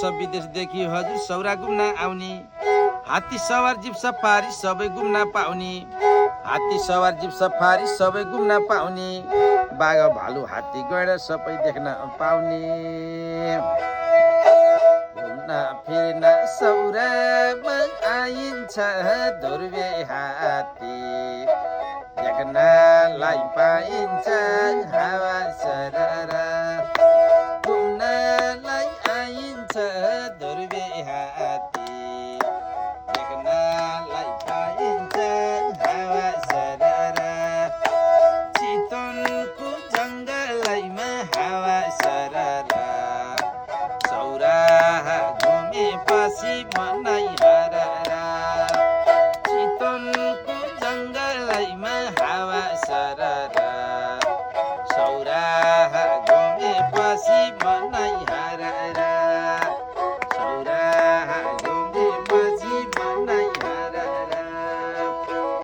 सब विदेशदेखि हजुर सौरा घुम्न आउने हात्ती सवार जीप सफारी सबै घुम्न पाउने हात्ती सवार जीप सफारी सबै घुम्न पाउने बाघ भालु हात्ती गएर सबै देख्न पाउने घुम्न फिर्न सौरामा आइन्छ ध्रुवे हात्ती देख्नलाई पाइन्छ हावा सरर घुम्नलाई आइन्छ ध्रुवे हात्ती देख्नलाई पाइन्छ हावा सरर चितवनको जङ्गलैमा हावा सरर सौरा घुमेपछि